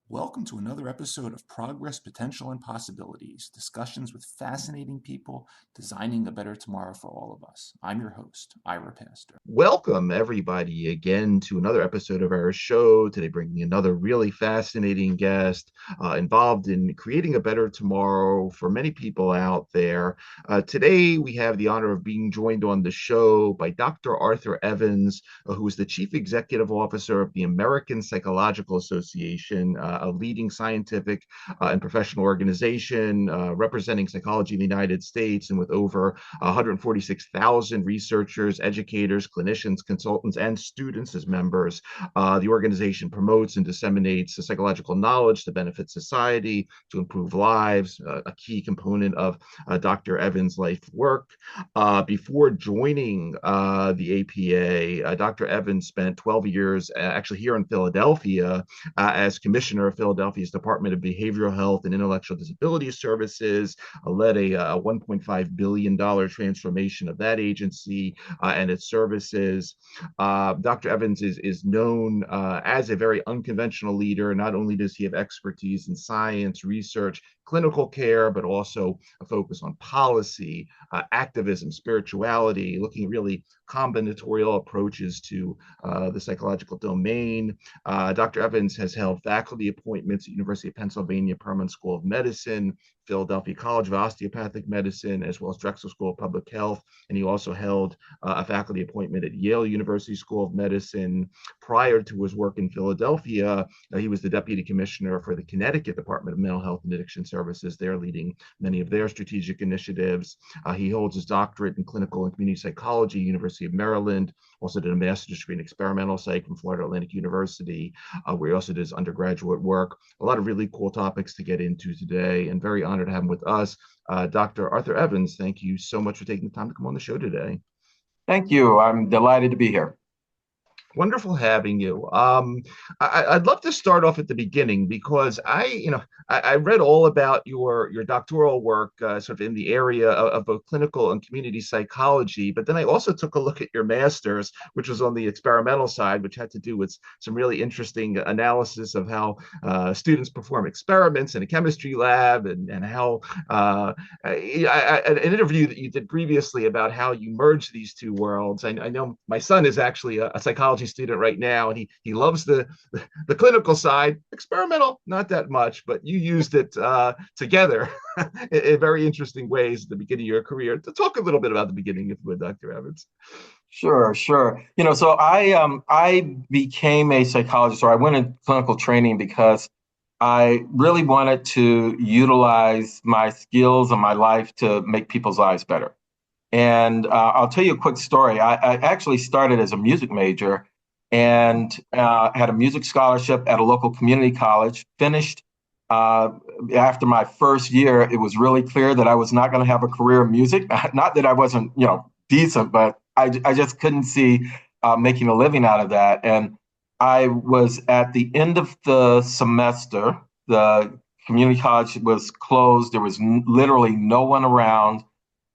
Welcome to another episode of Progress, Potential, and Possibilities, discussions with fascinating people designing a better tomorrow for all of us. I'm your host, Ira Pastor. Welcome, everybody, again to another episode of our show. Today, bringing another really fascinating guest involved in creating a better tomorrow for many people out there. Today, we have the honor of being joined on the show by Dr. Arthur Evans, who is the Chief Executive Officer of the American Psychological Association, a leading scientific and professional organization representing psychology in the United States, and with over 146,000 researchers, educators, clinicians, consultants, and students as members. The organization promotes and disseminates the psychological knowledge to benefit society, to improve lives, a key component of Dr. Evans' life work. Before joining the APA, Dr. Evans spent 12 years actually here in Philadelphia as commissioner of Philadelphia's Department of Behavioral Health and Intellectual Disability Services, led a $1.5 billion transformation of that agency and its services. Dr. Evans is known as a very unconventional leader. Not only does he have expertise in science, research, clinical care, but also a focus on policy, activism, spirituality, looking at really combinatorial approaches to the psychological domain. Dr. Evans has held faculty appointments at University of Pennsylvania Perelman School of Medicine, Philadelphia College of Osteopathic Medicine, as well as Drexel School of Public Health. And he also held a faculty appointment at Yale University School of Medicine. Prior to his work in Philadelphia, he was the Deputy Commissioner for the Connecticut Department of Mental Health and Addiction Services. They're leading many of their strategic initiatives. He holds his doctorate in clinical and community psychology, University of Maryland. Also did a master's degree in experimental psych from Florida Atlantic University, where he also did his undergraduate work. A lot of really cool topics to get into today, and very honored to have him with us. Dr. Arthur Evans, thank you so much for taking the time to come on the show today. Thank you. I'm delighted to be here. Wonderful having you. I'd love to start off at the beginning because I read all about your doctoral work sort of in the area of both clinical and community psychology, but then I also took a look at your master's, which was on the experimental side, which had to do with some really interesting analysis of how students perform experiments in a chemistry lab, and how an interview that you did previously about how you merge these two worlds. I know my son is actually a psychology student right now, and he loves the clinical side. Experimental, not that much, but you used it together in very interesting ways at the beginning of your career. To talk a little bit about the beginning, if you would, Dr. Evans. Sure. So I became a psychologist, or I went into clinical training because I really wanted to utilize my skills and my life to make people's lives better. And I'll tell you a quick story. I actually started as a music major and had a music scholarship at a local community college. Finished after my first year, it was really clear that I was not going to have a career in music. Not that I wasn't, decent, but I just couldn't see making a living out of that. And I was at the end of the semester. The community college was closed. There was literally no one around.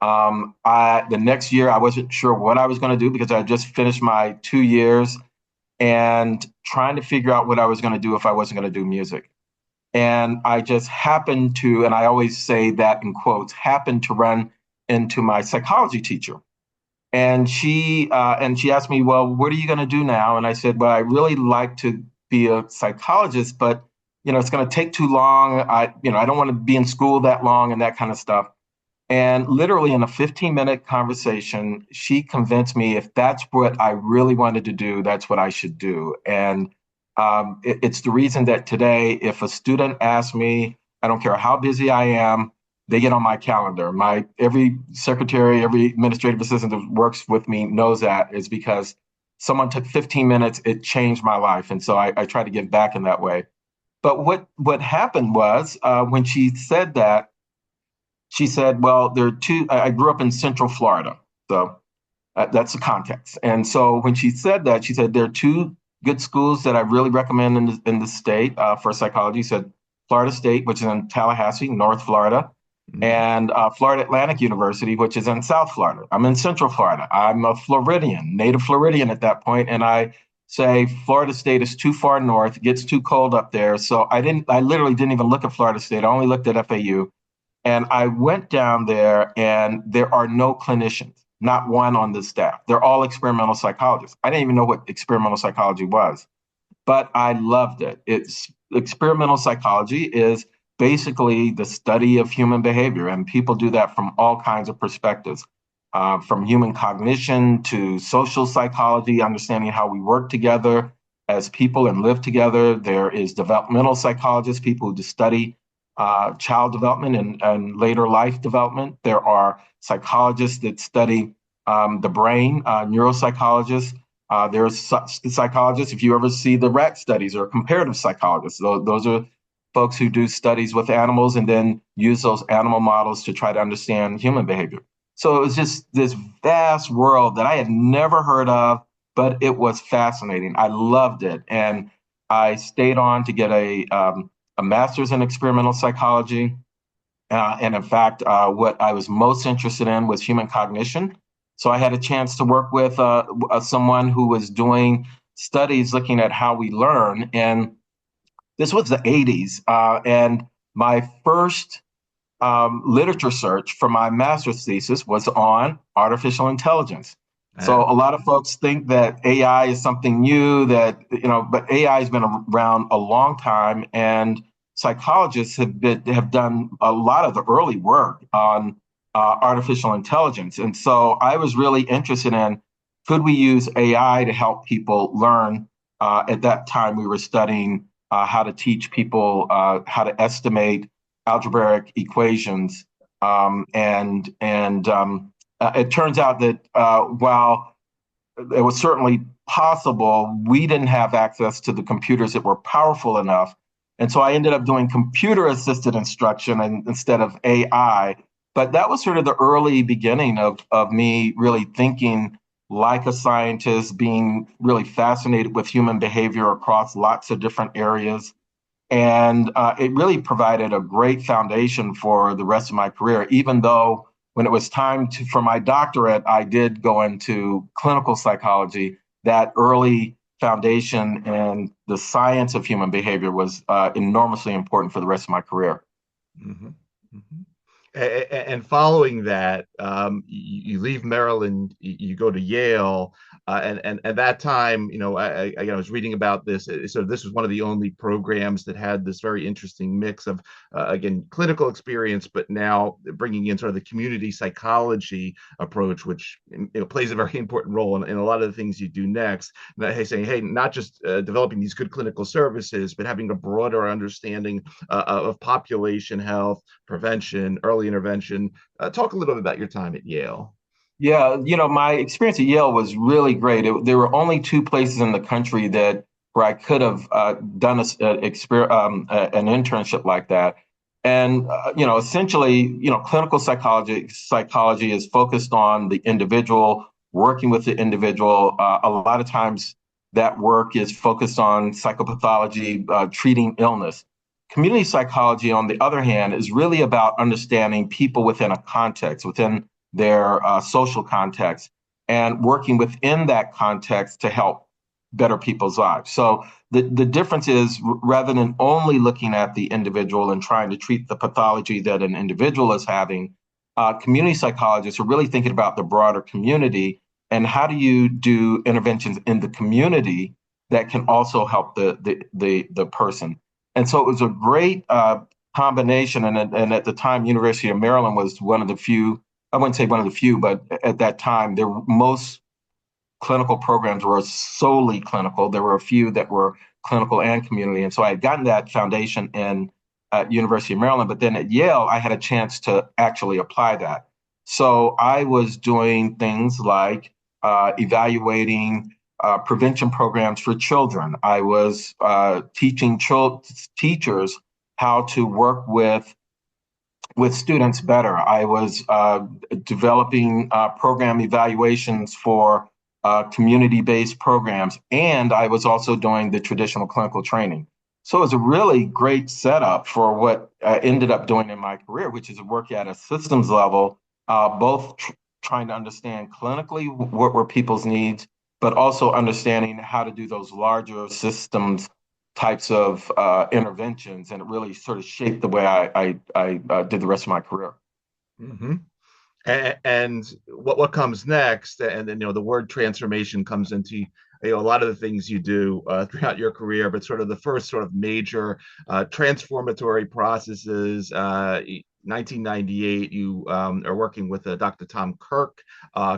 The next year, I wasn't sure what I was going to do because I had just finished my 2 years and trying to figure out what I was going to do if I wasn't going to do music. And I just happened to, and I always say that in quotes, happened to run into my psychology teacher. And she asked me, well, what are you going to do now? And I said, well, I really like to be a psychologist, but, it's going to take too long. I don't want to be in school that long and that kind of stuff. And literally in a 15-minute conversation, she convinced me if that's what I really wanted to do, that's what I should do. And it's the reason that today, if a student asks me, I don't care how busy I am, they get on my calendar. My every secretary, every administrative assistant that works with me knows that is because someone took 15 minutes, it changed my life. And so I try to give back in that way. But what happened was when she said that, she said, well, there are two, I grew up in Central Florida. So that's the context. And so when she said that, she said, there are two good schools that I really recommend in the state for psychology. She said, Florida State, which is in Tallahassee, North Florida, and Florida Atlantic University, which is in South Florida. I'm in Central Florida. I'm a Floridian, native Floridian at that point, and I say Florida State is too far north, it gets too cold up there. So I literally didn't even look at Florida State. I only looked at FAU. And I went down there, and there are no clinicians, not one on the staff. They're all experimental psychologists. I didn't even know what experimental psychology was, but I loved it. It's experimental psychology is basically the study of human behavior, and people do that from all kinds of perspectives, from human cognition to social psychology, understanding how we work together as people and live together. There is developmental psychologists, people who study child development and later life development. There are psychologists that study the brain, neuropsychologists. There's psychologists, if you ever see the rat studies, or comparative psychologists. Those are folks who do studies with animals and then use those animal models to try to understand human behavior. So it was just this vast world that I had never heard of, but it was fascinating. I loved it. And I stayed on to get a master's in experimental psychology. And in fact, what I was most interested in was human cognition. So I had a chance to work with someone who was doing studies looking at how we learn. And this was the 80s. And my first literature search for my master's thesis was on artificial intelligence. So a lot of folks think that AI is something new, but AI has been around a long time, and psychologists have done a lot of the early work on artificial intelligence. And so I was really interested in, could we use AI to help people learn? At that time, we were studying how to teach people how to estimate algebraic equations, it turns out that while it was certainly possible, we didn't have access to the computers that were powerful enough. And so I ended up doing computer-assisted instruction instead of AI. But that was sort of the early beginning of me really thinking like a scientist, being really fascinated with human behavior across lots of different areas. And it really provided a great foundation for the rest of my career, even though when it was time for my doctorate, I did go into clinical psychology. That early foundation and the science of human behavior was enormously important for the rest of my career. Mm-hmm. Mm-hmm. And following that, you leave Maryland, you go to Yale, and at that time, I was reading about this. So this was one of the only programs that had this very interesting mix of, again, clinical experience, but now bringing in sort of the community psychology approach, which plays a very important role in a lot of the things you do next. Saying, hey, not just developing these good clinical services, but having a broader understanding of population health, prevention, early intervention. Talk a little bit about your time at Yale. Yeah, my experience at Yale was really great. There were only two places in the country where I could have done an internship like that. And essentially, clinical psychology is focused on the individual, working with the individual. A lot of times, that work is focused on psychopathology, treating illness. Community psychology, on the other hand, is really about understanding people within a context, within their social context, and working within that context to help better people's lives. So the difference is, rather than only looking at the individual and trying to treat the pathology that an individual is having, community psychologists are really thinking about the broader community and how do you do interventions in the community that can also help the person. And so it was a great combination, and at the time, University of Maryland was one of the few, I wouldn't say one of the few, but at that time, most clinical programs were solely clinical. There were a few that were clinical and community. And so I had gotten that foundation at University of Maryland, but then at Yale, I had a chance to actually apply that. So I was doing things like evaluating prevention programs for children. I was teaching teachers how to work with students better. I was developing program evaluations for community-based programs, and I was also doing the traditional clinical training. So it was a really great setup for what I ended up doing in my career, which is work at a systems level, both trying to understand clinically what were people's needs, but also understanding how to do those larger systems types of interventions, and it really sort of shaped the way I did the rest of my career. Mm-hmm. And what comes next, and then the word transformation comes into a lot of the things you do throughout your career, but sort of the first sort of major transformatory processes. 1998, you are working with Dr. Tom Kirk,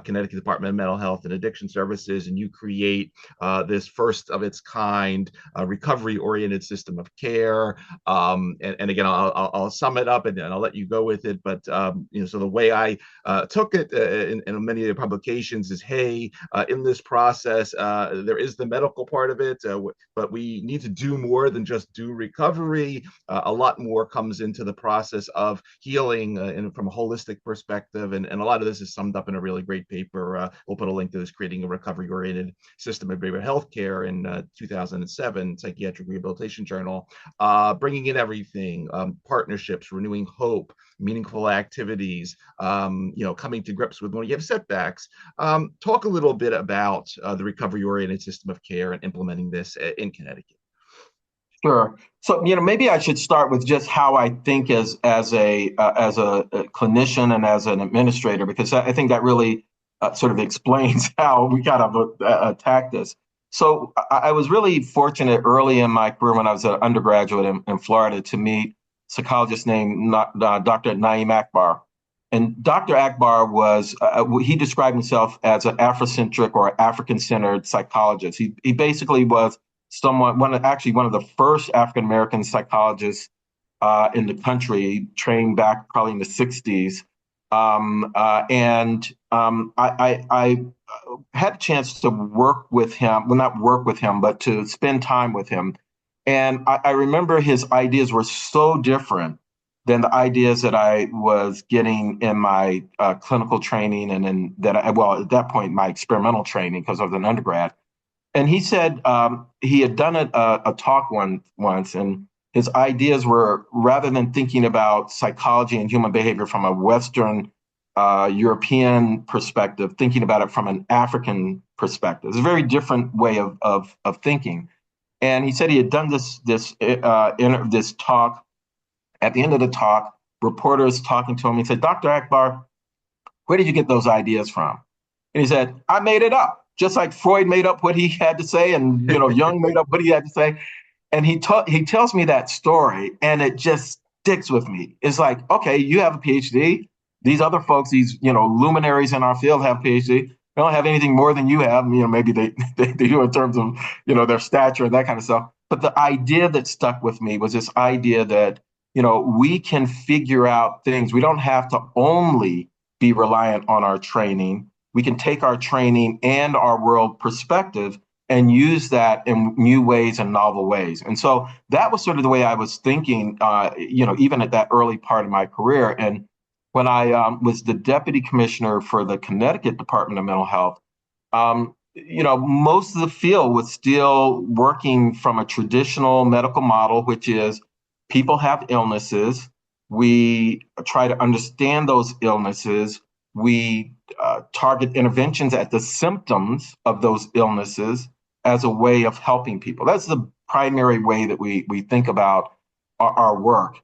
Connecticut Department of Mental Health and Addiction Services, and you create this first of its kind recovery-oriented system of care. And again, I'll sum it up and I'll let you go with it. But so the way I took it in many of the publications is, hey, in this process, there is the medical part of it, but we need to do more than just do recovery. A lot more comes into the process of healing and from a holistic perspective. And a lot of this is summed up in a really great paper. We'll put a link to this, Creating a Recovery-Oriented System of Behavioral Healthcare in 2007, Psychiatric Rehabilitation Journal, bringing in everything, partnerships, renewing hope, meaningful activities, coming to grips with when you have setbacks. Talk a little bit about the recovery-oriented system of care and implementing this in Connecticut. Sure. So, maybe I should start with just how I think as a clinician and as an administrator, because I think that really sort of explains how we kind of attack this. So I was really fortunate early in my career when I was an undergraduate in Florida to meet a psychologist named Dr. Naeem Akbar. And Dr. Akbar he described himself as an Afrocentric or African-centered psychologist. He basically was one of the first African-American psychologists in the country, trained back probably in the 60s. I had a chance to work with him, well, not work with him, but to spend time with him. And I remember his ideas were so different than the ideas that I was getting in my clinical training and at that point, my experimental training, because I was an undergrad. And he said he had done a talk once, and his ideas were, rather than thinking about psychology and human behavior from a Western European perspective, thinking about it from an African perspective. It's a very different way of thinking. And he said he had done this talk. At the end of the talk, reporters talking to him, he said, "Dr. Akbar, where did you get those ideas from?" And he said, "I made it up. Just like Freud made up what he had to say, and Jung made up what he had to say." And he tells me that story, and it just sticks with me. It's like, okay, you have a PhD. These other folks, these luminaries in our field, have PhD. They don't have anything more than you have. Maybe they do in terms of their stature and that kind of stuff. But the idea that stuck with me was this idea that we can figure out things. We don't have to only be reliant on our training. We can take our training and our world perspective and use that in new ways and novel ways. And so that was sort of the way I was thinking, even at that early part of my career. And when I was the deputy commissioner for the Connecticut Department of Mental Health, most of the field was still working from a traditional medical model, which is people have illnesses. We try to understand those illnesses. We target interventions at the symptoms of those illnesses as a way of helping people. That's the primary way that we think about our work.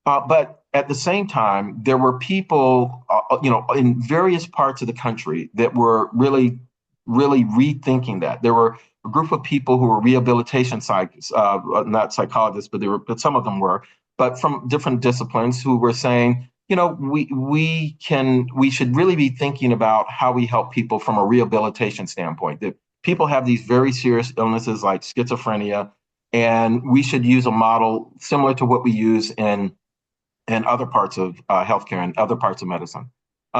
But at the same time, there were people, in various parts of the country that were really, really rethinking that. There were a group of people who were rehabilitation not psychologists, but some of them were, but from different disciplines who were saying, we should really be thinking about how we help people from a rehabilitation standpoint. That people have these very serious illnesses like schizophrenia, and we should use a model similar to what we use in other parts of healthcare and other parts of medicine.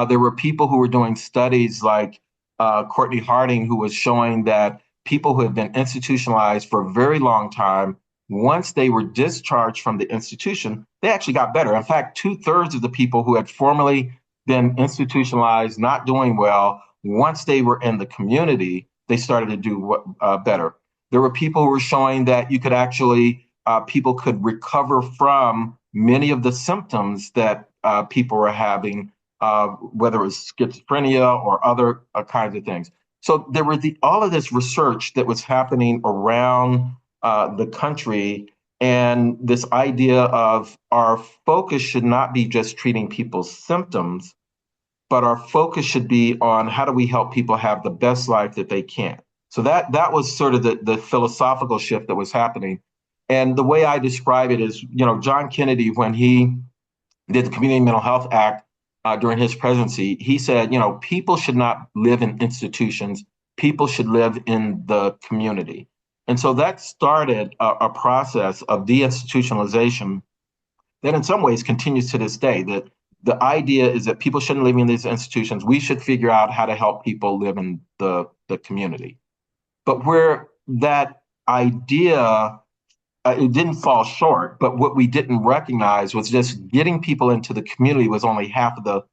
There were people who were doing studies like Courtney Harding, who was showing that people who had been institutionalized for a very long time, once they were discharged from the institution, they actually got better. In fact, 2/3 of the people who had formerly been institutionalized, not doing well, once they were in the community, they started to do better. There were people who were showing that you could actually, people could recover from many of the symptoms that people were having, whether it was schizophrenia or other kinds of things. So there were all of this research that was happening around the country, and this idea of our focus should not be just treating people's symptoms, but our focus should be on how do we help people have the best life that they can. So that was sort of the philosophical shift that was happening. And the way I describe it is, John Kennedy, when he did the Community Mental Health Act during his presidency, he said, people should not live in institutions. People should live in the community. And so that started a process of deinstitutionalization that in some ways continues to this day. That the idea is that people shouldn't live in these institutions. We should figure out how to help people live in the community. But where that idea, it didn't fall short, but what we didn't recognize was just getting people into the community was only half of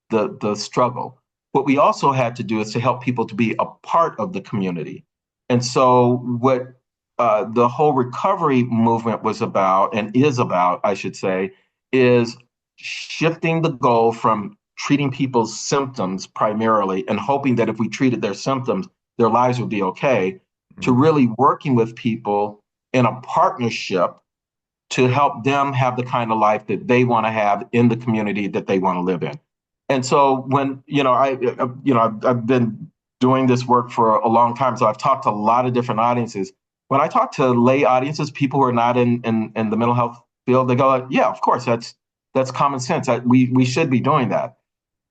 the struggle. What we also had to do is to help people to be a part of the community. And so what the whole recovery movement was about, and is about, I should say, is shifting the goal from treating people's symptoms primarily and hoping that if we treated their symptoms, their lives would be okay, to really working with people in a partnership to help them have the kind of life that they want to have in the community that they want to live in. And so when, I've been doing this work for a long time, so I've talked to a lot of different audiences. When I talk to lay audiences, people who are not in the mental health field, they go, yeah, of course, that's common sense. We should be doing that.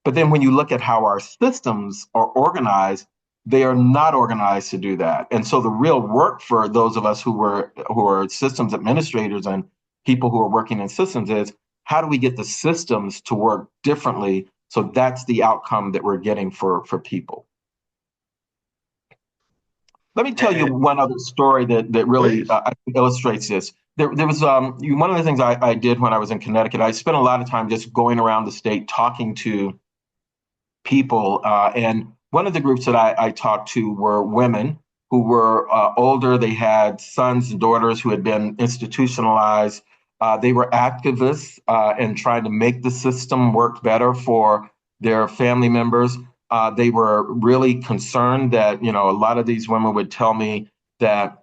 But then when you look at how our systems are organized, they are not organized to do that. And so the real work for those of us who are systems administrators and people who are working in systems is, how do we get the systems to work differently so that's the outcome that we're getting for people? Let me tell you one other story that really illustrates this. There was one of the things I did when I was in Connecticut. I spent a lot of time just going around the state talking to people, and one of the groups that I talked to were women who were older. They had sons and daughters who had been institutionalized. They were activists and trying to make the system work better for their family members. They were really concerned that, a lot of these women would tell me that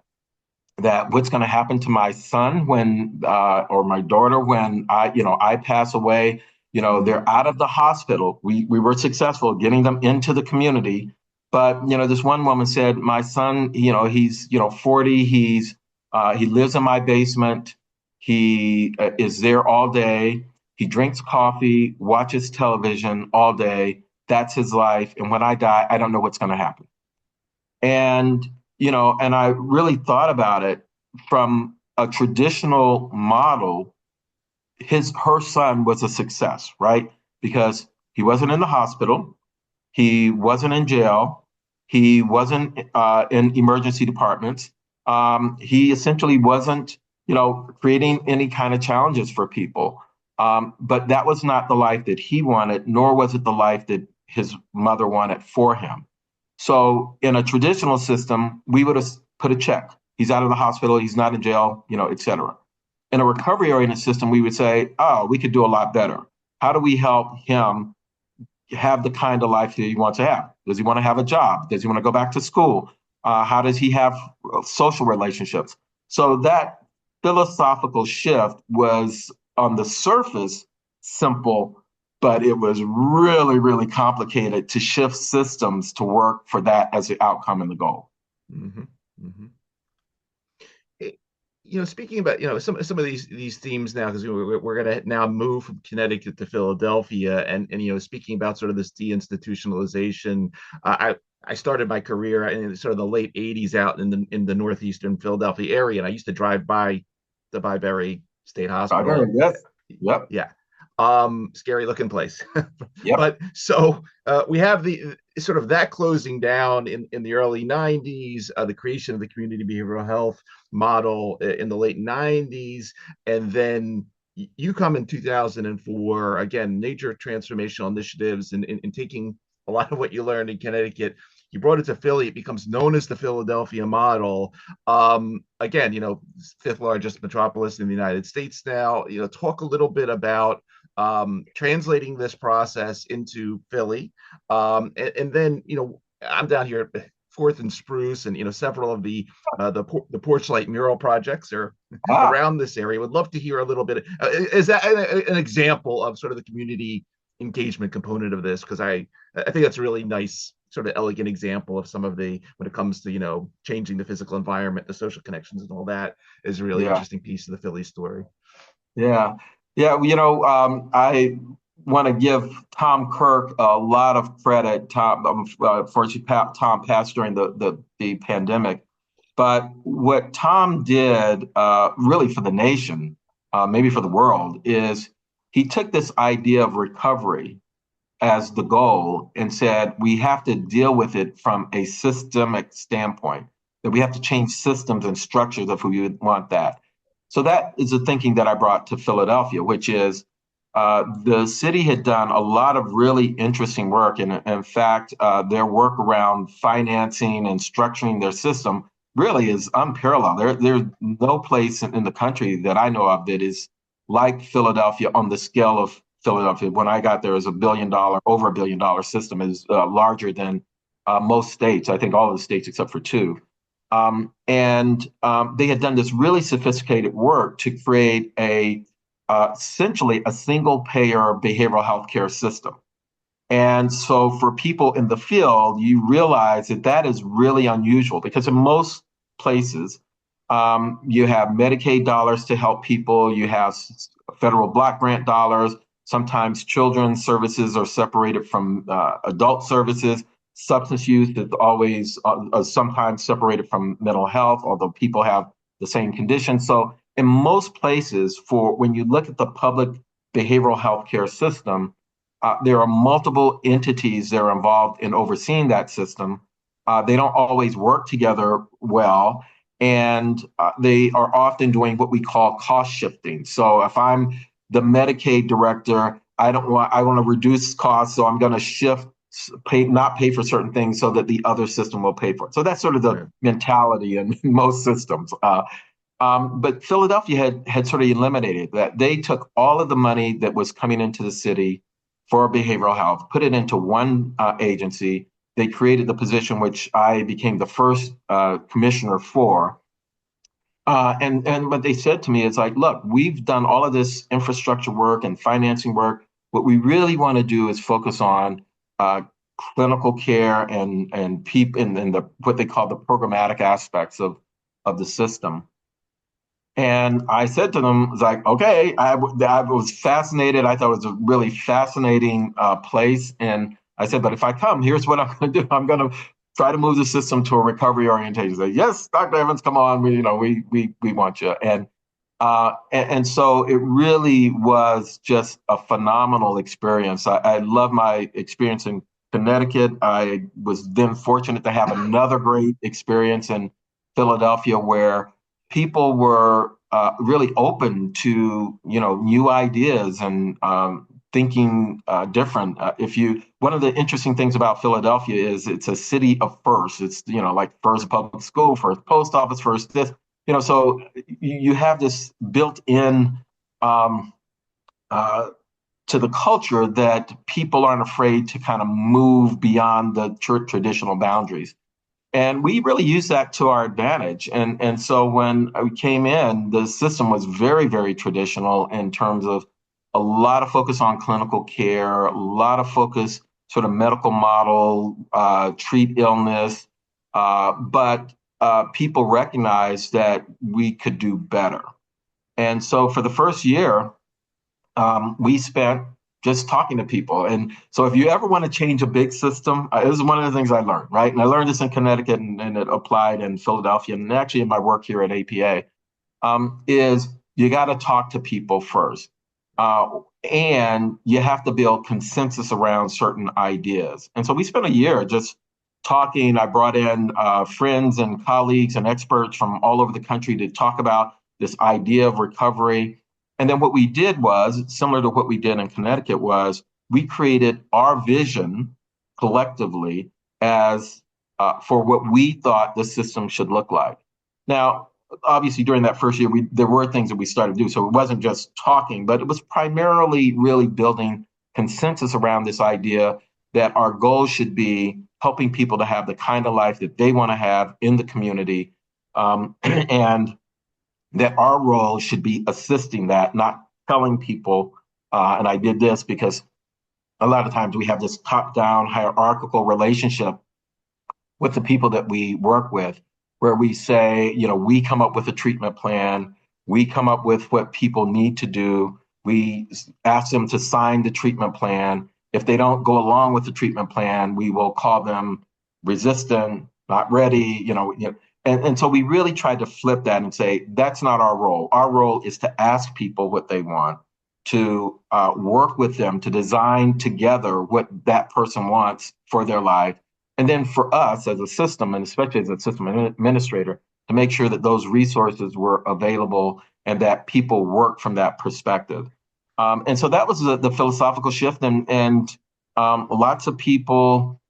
what's going to happen to my son when or my daughter when I pass away. They're out of the hospital. We were successful getting them into the community. But, this one woman said, my son, he's, 40. He lives in my basement. He is there all day. He drinks coffee, watches television all day. That's his life. And when I die, I don't know what's going to happen. And, and I really thought about it from a traditional model. Her son was a success, right? Because he wasn't in the hospital. He wasn't in jail. He wasn't in emergency departments. He essentially wasn't, creating any kind of challenges for people. But that was not the life that he wanted, nor was it the life that his mother wanted for him. So in a traditional system, we would have put a check. He's out of the hospital. He's not in jail, et cetera. In a recovery-oriented system, we would say, oh, we could do a lot better. How do we help him have the kind of life that he wants to have? Does he want to have a job? Does he want to go back to school? How does he have social relationships? So that philosophical shift was, on the surface, simple, but it was really, really complicated to shift systems to work for that as the outcome and the goal. Mm-hmm. Mm-hmm. speaking about some of these themes now, because we're going to now move from Connecticut to Philadelphia, and speaking about sort of this deinstitutionalization. I started my career in sort of the late '80s out in the northeastern Philadelphia area, and I used to drive by the Byberry State Hospital. Yes. Yep. Yeah. Scary looking place. Yep. But so we have the sort of that closing down in the early 90s, the creation of the community behavioral health model in the late 90s. And then you come in 2004, again, major transformational initiatives and taking a lot of what you learned in Connecticut. You brought it to Philly. It becomes known as the Philadelphia model. Again, fifth largest metropolis in the United States now. Talk a little bit about translating this process into Philly. And then, I'm down here at Fourth and Spruce, and several of the Porchlight mural projects are around this area. Would love to hear a little bit. Is that an example of sort of the community engagement component of this? Because I think that's a really nice sort of elegant example of some of when it comes to changing the physical environment, the social connections, and all that is a really interesting piece of the Philly story. Yeah. I want to give Tom Kirk a lot of credit. Unfortunately, Tom passed during the pandemic. But what Tom did, really for the nation, maybe for the world, is he took this idea of recovery as the goal and said, we have to deal with it from a systemic standpoint, that we have to change systems and structures if we want that. So that is the thinking that I brought to Philadelphia, which is the city had done a lot of really interesting work. And in fact, their work around financing and structuring their system really is unparalleled. There's no place in the country that I know of that is like Philadelphia on the scale of Philadelphia. When I got there, it was over $1 billion system, is larger than most states. I think all of the states except for two. And they had done this really sophisticated work to create essentially a single payer behavioral health care system. And so for people in the field, you realize that is really unusual, because in most places, you have Medicaid dollars to help people, you have federal block grant dollars. Sometimes children's services are separated from adult services. Substance use is always sometimes separated from mental health, although people have the same condition. So in most places, when you look at the public behavioral health care system, there are multiple entities that are involved in overseeing that system. They don't always work together well, and they are often doing what we call cost shifting. So if I'm the Medicaid director, I want to reduce costs, so I'm going to not pay for certain things so that the other system will pay for it. So that's sort of the mentality in most systems. But Philadelphia had sort of eliminated that. They took all of the money that was coming into the city for behavioral health, put it into one agency. They created the position which I became the first commissioner for. And what they said to me is like, look, we've done all of this infrastructure work and financing work. What we really want to do is focus on clinical care and people and what they call the programmatic aspects of the system. And I said to them, it's like, okay, I was fascinated. I thought it was a really fascinating place. And I said, but if I come, here's what I'm going to do. I'm going to try to move the system to a recovery orientation. Say, yes, Dr. Evans, come on. We want you. And so it really was just a phenomenal experience. I love my experience in Connecticut. I was then fortunate to have another great experience in Philadelphia, where people were really open to new ideas and thinking different. One of the interesting things about Philadelphia is it's a city of first. It's like first public school, first post office, first this. So you have this built-in to the culture that people aren't afraid to kind of move beyond the traditional boundaries. And we really use that to our advantage. And so when we came in, the system was very, very traditional in terms of a lot of focus on clinical care, a lot of focus, sort of medical model, treat illness. But people recognized that we could do better. And so for the first year, we spent just talking to people. And so if you ever want to change a big system, this is one of the things I learned, right? And I learned this in Connecticut and it applied in Philadelphia and actually in my work here at APA, is you got to talk to people first. And you have to build consensus around certain ideas. And so we spent a year just talking. I brought in friends and colleagues and experts from all over the country to talk about this idea of recovery. And then what we did was, similar to what we did in Connecticut, was we created our vision collectively as for what we thought the system should look like. Now, obviously, during that first year, there were things that we started to do. So it wasn't just talking, but it was primarily really building consensus around this idea that our goal should be helping people to have the kind of life that they want to have in the community, and that our role should be assisting that, not telling people. And I did this because a lot of times we have this top-down hierarchical relationship with the people that we work with, where we say, we come up with a treatment plan, we come up with what people need to do, we ask them to sign the treatment plan. If they don't go along with the treatment plan, we will call them resistant, not ready, And so we really tried to flip that and say, that's not our role. Our role is to ask people what they want, to work with them, to design together what that person wants for their life. And then for us as a system, and especially as a system administrator, to make sure that those resources were available and that people work from that perspective. And so that was the philosophical shift. And lots of people,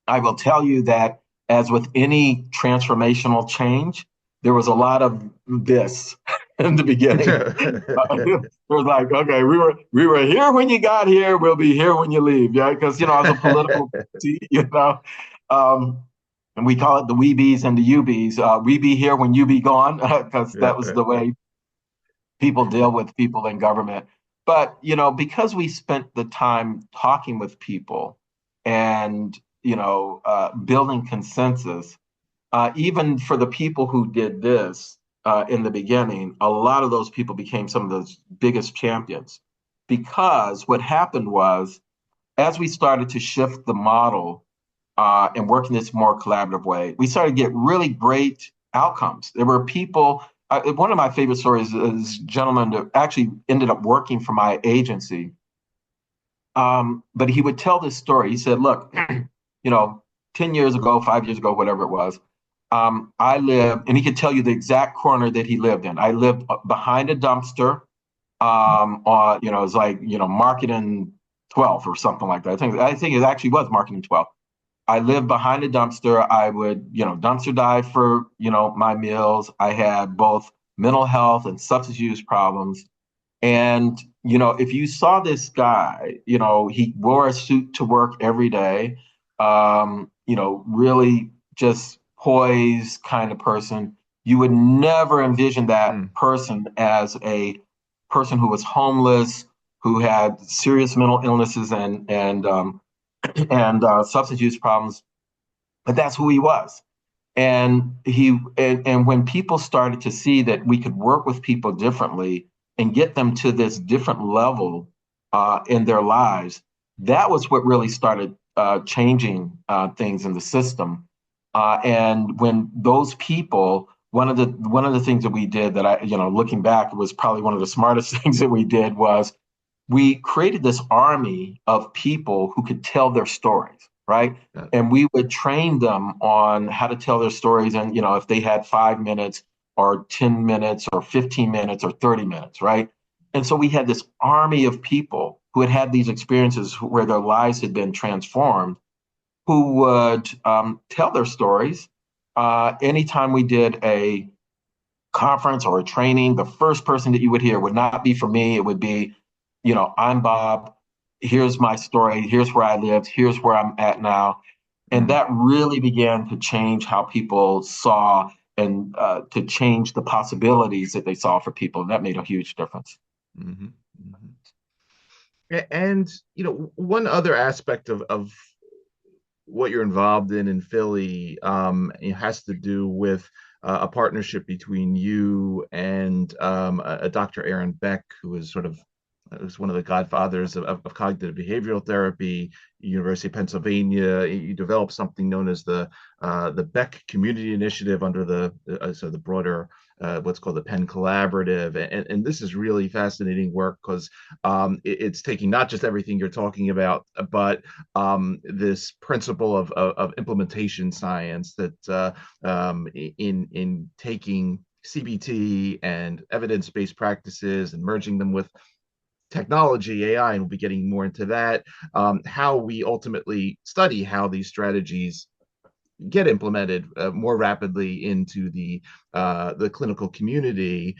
I will tell you that as with any transformational change, there was a lot of this in the beginning. It was like, okay, we were here when you got here, we'll be here when you leave, yeah. Because as a political party, and we call it the we bees and the you bees. We be here when you be gone, because that was the way people deal with people in government. But because we spent the time talking with people and building consensus, even for the people who did this in the beginning, a lot of those people became some of the biggest champions. Because what happened was, as we started to shift the model and work in this more collaborative way, we started to get really great outcomes. There were people, one of my favorite stories is a gentleman that actually ended up working for my agency. But he would tell this story. He said, look, 10 years ago, 5 years ago, whatever it was, I lived, and he could tell you the exact corner that he lived in. I lived behind a dumpster, it was like, Marketing 12 or something like that. I think it actually was Marketing 12. I lived behind a dumpster. I would, dumpster dive for, my meals. I had both mental health and substance use problems. And, if you saw this guy, he wore a suit to work every day, really just poised kind of person. You would never envision that person as a person who was homeless, who had serious mental illnesses and substance use problems, but that's who he was. And and when people started to see that we could work with people differently and get them to this different level in their lives, that was what really started changing things in the system. And when those people, one of the things that we did that I, looking back, was probably one of the smartest things that we did was we created this army of people who could tell their stories, right? Yeah. And we would train them on how to tell their stories. And, if they had 5 minutes or 10 minutes or 15 minutes or 30 minutes, right? And so we had this army of people who had these experiences where their lives had been transformed, who would tell their stories. Anytime we did a conference or a training, the first person that you would hear would not be from me. It would be, I'm Bob. Here's my story. Here's where I lived. Here's where I'm at now. And that really began to change how people saw and to change the possibilities that they saw for people. And that made a huge difference. Mm-hmm. Mm-hmm. And, one other aspect of what you're involved in Philly, it has to do with a partnership between you and a Dr. Aaron Beck, who is sort of was one of the godfathers of cognitive behavioral therapy, University of Pennsylvania. You developed something known as the Beck Community Initiative under the broader what's called the Penn Collaborative, and this is really fascinating work because it's taking not just everything you're talking about, but this principle of implementation science that in taking CBT and evidence-based practices and merging them with technology, AI, and we'll be getting more into that. How we ultimately study how these strategies get implemented more rapidly into the clinical community.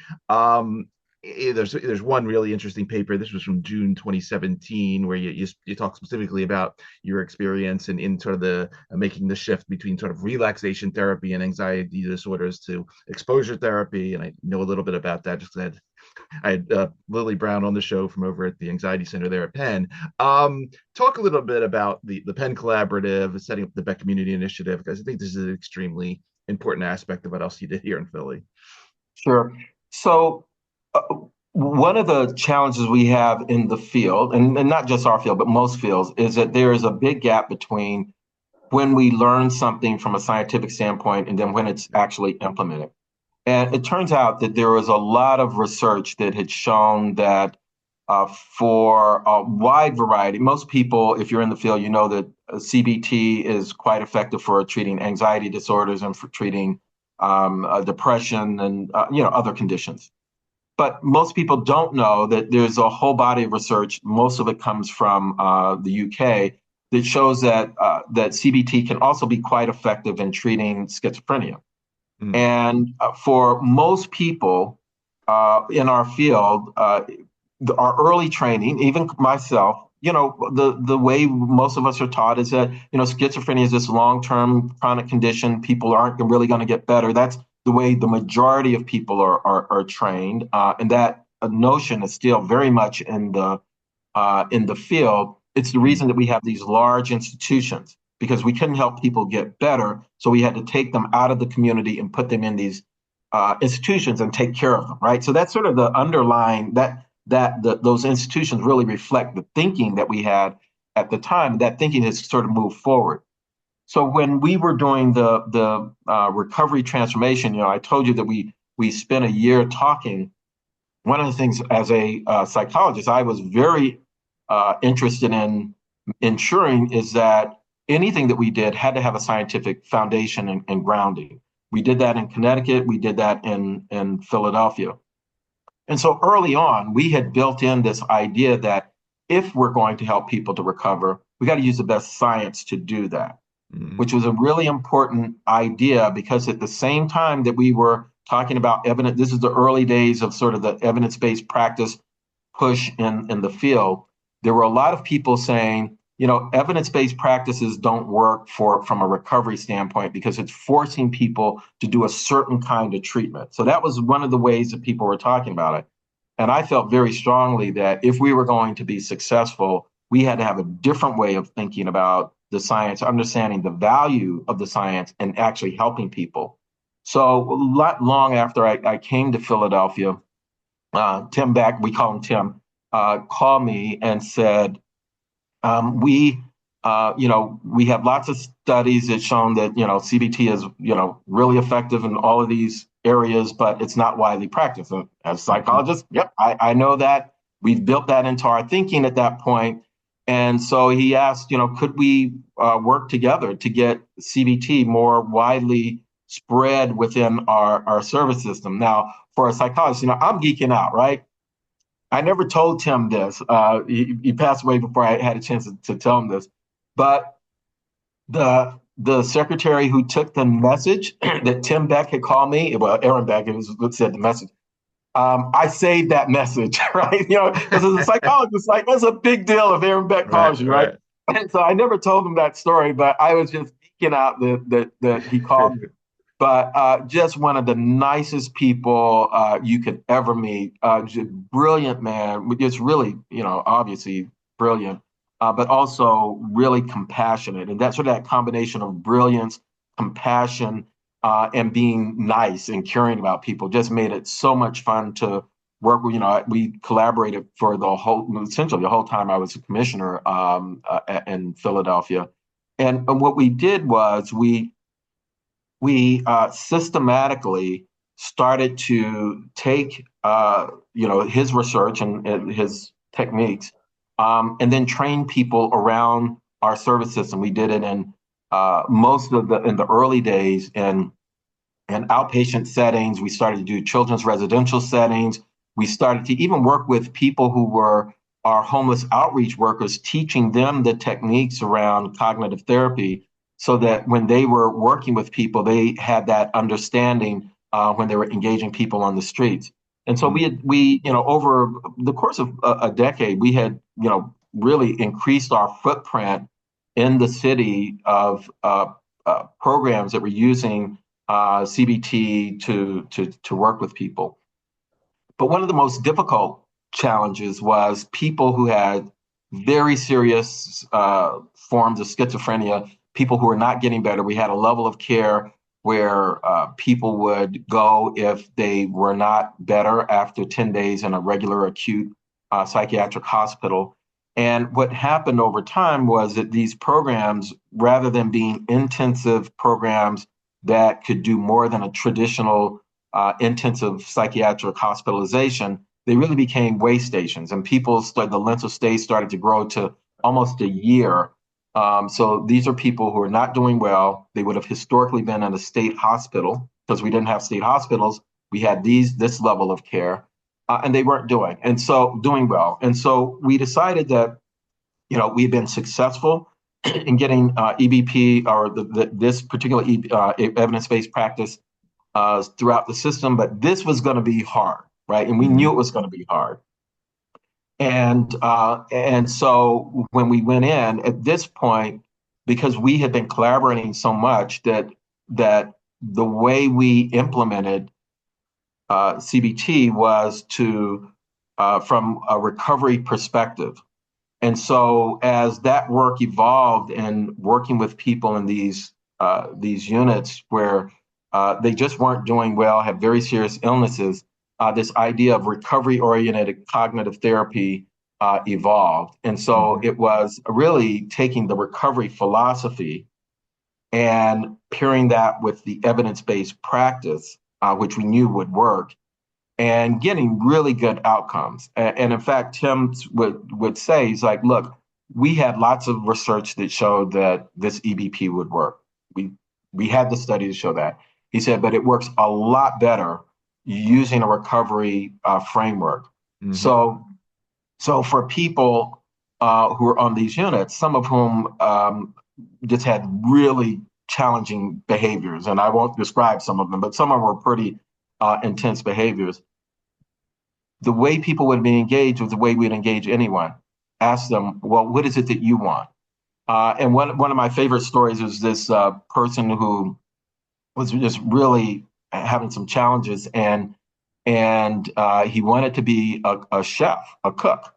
There's one really interesting paper. This was from June 2017, where you talk specifically about your experience in sort of the making the shift between sort of relaxation therapy and anxiety disorders to exposure therapy. And I know a little bit about that. Just that I had Lily Brown on the show from over at the Anxiety Center there at Penn. Talk a little bit about the Penn Collaborative, setting up the Beck Community Initiative, because I think this is an extremely important aspect of what else you did here in Philly. Sure. So one of the challenges we have in the field, and not just our field, but most fields, is that there is a big gap between when we learn something from a scientific standpoint and then when it's actually implemented. And it turns out that there was a lot of research that had shown that for a wide variety, most people, if you're in the field, you know that CBT is quite effective for treating anxiety disorders and for treating depression and other conditions. But most people don't know that there's a whole body of research, most of it comes from the UK, that shows that CBT can also be quite effective in treating schizophrenia. Mm. And for most people in our field, our early training, even myself, the way most of us are taught is that, schizophrenia is this long-term chronic condition. People aren't really going to get better. That's the way the majority of people are trained. And that notion is still very much in the field. It's the reason that we have these large institutions, because we couldn't help people get better. So we had to take them out of the community and put them in these institutions and take care of them, right? So that's sort of the underlying, those institutions really reflect the thinking that we had at the time. That thinking has sort of moved forward. So when we were doing the recovery transformation, I told you that we spent a year talking. One of the things as a psychologist, I was very interested in ensuring is that anything that we did had to have a scientific foundation and grounding. We did that in Connecticut. We did that in Philadelphia. And so early on, we had built in this idea that if we're going to help people to recover, we got to use the best science to do that, which was a really important idea, because at the same time that we were talking about evidence, this is the early days of sort of the evidence-based practice push in the field. There were a lot of people saying, evidence-based practices don't work from a recovery standpoint because it's forcing people to do a certain kind of treatment. So that was one of the ways that people were talking about it. And I felt very strongly that if we were going to be successful, we had to have a different way of thinking about the science, understanding the value of the science and actually helping people. So not long after I came to Philadelphia, Tim Beck, we call him Tim, called me and said, we have lots of studies that shown that, CBT is, really effective in all of these areas, but it's not widely practiced. And as psychologists, yep, I know that. We've built that into our thinking at that point. And so he asked, could we work together to get CBT more widely spread within our service system? Now, for a psychologist, I'm geeking out, right? I never told Tim this. He passed away before I had a chance to tell him this. But the secretary who took the message that Tim Beck had called me, well, Aaron Beck, it was what said the message. I saved that message, right? Because as a psychologist, that's a big deal if Aaron Beck calls you, right? And so I never told him that story, but I was just geeking out that he called me. But just one of the nicest people you could ever meet. Just brilliant man. Just really, obviously brilliant. but also really compassionate. And that's sort of that combination of brilliance, compassion, and being nice and caring about people just made it so much fun to work with. We collaborated for essentially the whole time I was a commissioner in Philadelphia. And what we did was we systematically started to take his research and his techniques, and then train people around our service system. We did it in in the early days in outpatient settings. We started to do children's residential settings. We started to even work with people who were our homeless outreach workers, teaching them the techniques around cognitive therapy, so that when they were working with people, they had that understanding when they were engaging people on the streets. And so we over the course of a decade, we had really increased our footprint in the city of programs that were using CBT to work with people. But one of the most difficult challenges was people who had very serious forms of schizophrenia, people who were not getting better. We had a level of care where people would go if they were not better after 10 days in a regular acute psychiatric hospital. And what happened over time was that these programs, rather than being intensive programs that could do more than a traditional intensive psychiatric hospitalization, they really became way stations, and the length of stay started to grow to almost a year. So these are people who are not doing well. They would have historically been in a state hospital because we didn't have state hospitals. We had this level of care, and they weren't doing well. And so we decided that we've been successful in getting EBP or this particular evidence-based practice throughout the system, but this was going to be hard, right? And we knew it was going to be hard. And so when we went in at this point, because we had been collaborating so much, that the way we implemented CBT was from a recovery perspective. And so as that work evolved and working with people in these units where they just weren't doing well, had very serious illnesses, this idea of recovery-oriented cognitive therapy evolved. And so it was really taking the recovery philosophy and pairing that with the evidence-based practice, which we knew would work, and getting really good outcomes. And in fact, Tim would say, he's like, look, we had lots of research that showed that this EBP would work. We had the study to show that. He said, but it works a lot better using a recovery framework. So for people who are on these units, some of whom just had really challenging behaviors, and I won't describe some of them, but some of them were pretty intense behaviors. The way people would be engaged was the way we'd engage anyone. Ask them, well, what is it that you want? And one of my favorite stories was this person who was just really having some challenges, and he wanted to be a chef, a cook.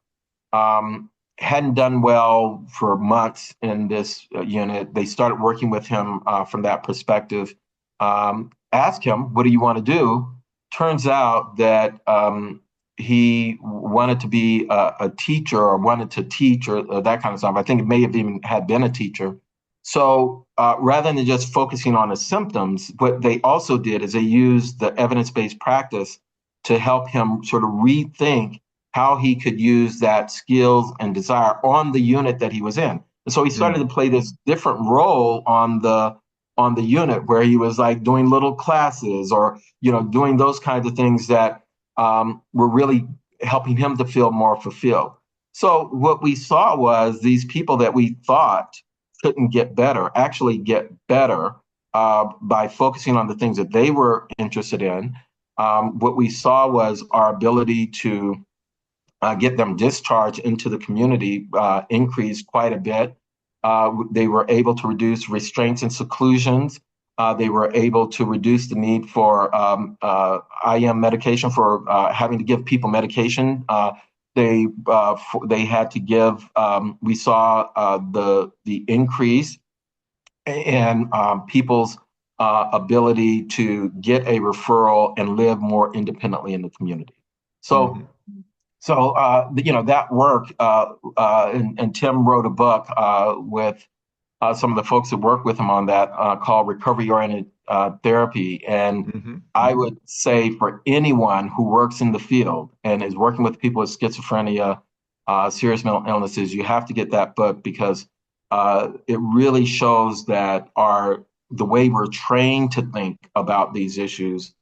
Hadn't done well for months in this unit. They started working with him from that perspective. Asked him, what do you want to do? Turns out that he wanted to be a teacher, or wanted to teach, or that kind of stuff. I think it may have even had been a teacher. So rather than just focusing on his symptoms, what they also did is they used the evidence-based practice to help him sort of rethink how he could use that skills and desire on the unit that he was in. And so he started to play this different role on the unit, where he was like doing little classes, or doing those kinds of things that were really helping him to feel more fulfilled. So what we saw was these people that we thought couldn't get better actually get better by focusing on the things that they were interested in. What we saw was our ability to get them discharged into the community increased quite a bit. They were able to reduce restraints and seclusions. They were able to reduce the need for IM medication, for having to give people medication they had to give. We saw the increase in people's ability to get a referral and live more independently in the community. So. Mm-hmm. That work, and Tim wrote a book with some of the folks that work with him on that called Recovery-Oriented Therapy. And Mm-hmm. I would say for anyone who works in the field and is working with people with schizophrenia, serious mental illnesses, you have to get that book because it really shows that the way we're trained to think about these issues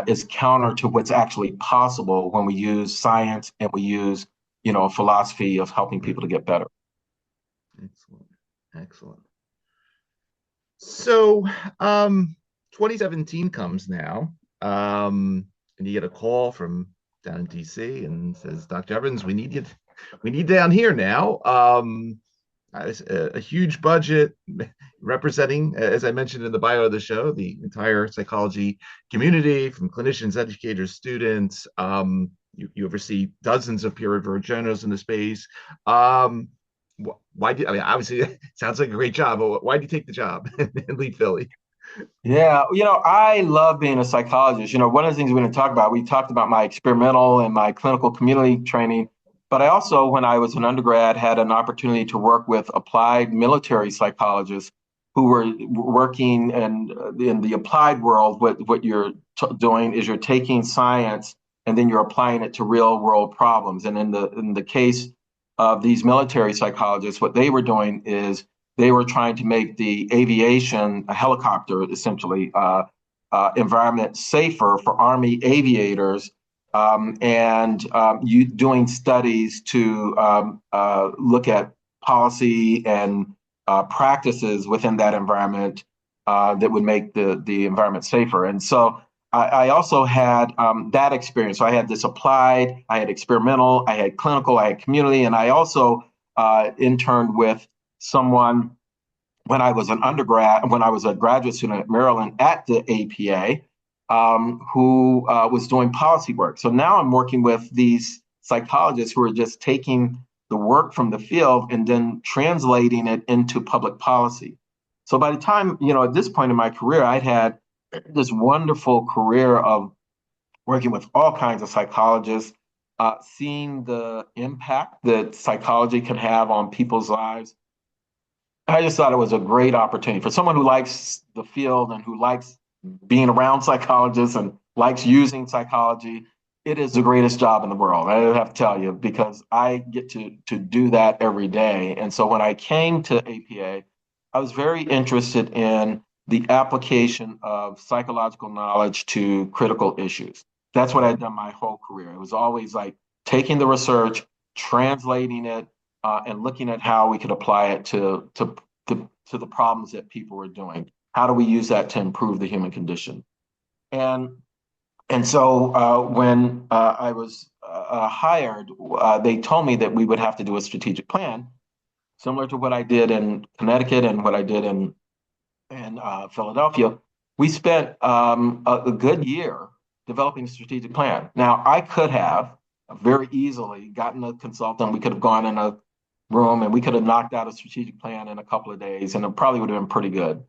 is counter to what's actually possible when we use science and we use, a philosophy of helping people to get better. Excellent. Excellent. So, 2017 comes now, and you get a call from down in DC and says, Dr. Evans, we need down here now. A huge budget representing, as I mentioned in the bio of the show, the entire psychology community, from clinicians, educators, students. You oversee dozens of peer-reviewed journals in the space. Why did I mean? Obviously, it sounds like a great job, but why did you take the job and leave Philly? Yeah, I love being a psychologist. One of the things we're going to talk about, we talked about my experimental and my clinical community training, but I also, when I was an undergrad, had an opportunity to work with applied military psychologists who were working in the applied world. What you're doing is you're taking science and then you're applying it to real world problems. And in the case of these military psychologists, what they were doing is they were trying to make the aviation, a helicopter essentially, environment safer for Army aviators, and you doing studies to look at policy and practices within that environment that would make the environment safer. And so I also had that experience. So I had this applied, I had experimental, I had clinical, I had community, and I also interned with someone when I was a graduate student at Maryland at the APA, who was doing policy work. So now I'm working with these psychologists who are just taking the work from the field and then translating it into public policy. So by the time, at this point in my career, I'd had this wonderful career of working with all kinds of psychologists, seeing the impact that psychology can have on people's lives. I just thought it was a great opportunity for someone who likes the field and who likes being around psychologists and likes using psychology. It is the greatest job in the world. I have to tell you, because I get to do that every day. And so when I came to APA, I was very interested in the application of psychological knowledge to critical issues. That's what I'd done my whole career. It was always like taking the research, translating it, and looking at how we could apply it to the problems that people were doing. How do we use that to improve the human condition? And so when I was hired, they told me that we would have to do a strategic plan, similar to what I did in Connecticut and what I did in Philadelphia. We spent a good year developing a strategic plan. Now, I could have very easily gotten a consultant. We could have gone in a room and we could have knocked out a strategic plan in a couple of days, and it probably would have been pretty good.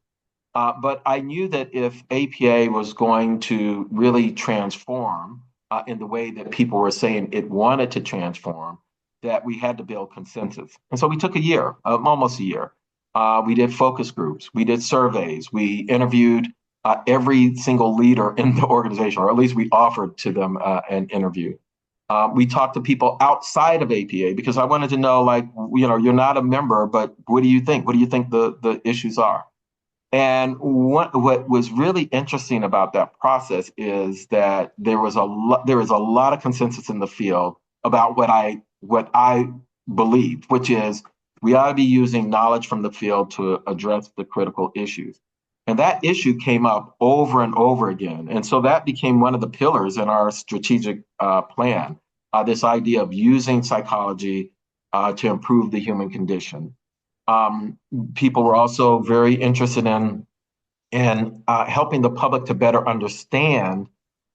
But I knew that if APA was going to really transform in the way that people were saying it wanted to transform, that we had to build consensus. And so we took a year, almost a year. We did focus groups, we did surveys, we interviewed every single leader in the organization, or at least we offered to them an interview. We talked to people outside of APA because I wanted to know, you're not a member, but what do you think? What do you think the issues are? And what was really interesting about that process is that there is a lot of consensus in the field about what I believed, which is we ought to be using knowledge from the field to address the critical issues. And that issue came up over and over again. And so that became one of the pillars in our strategic plan, this idea of using psychology to improve the human condition. People were also very interested in helping the public to better understand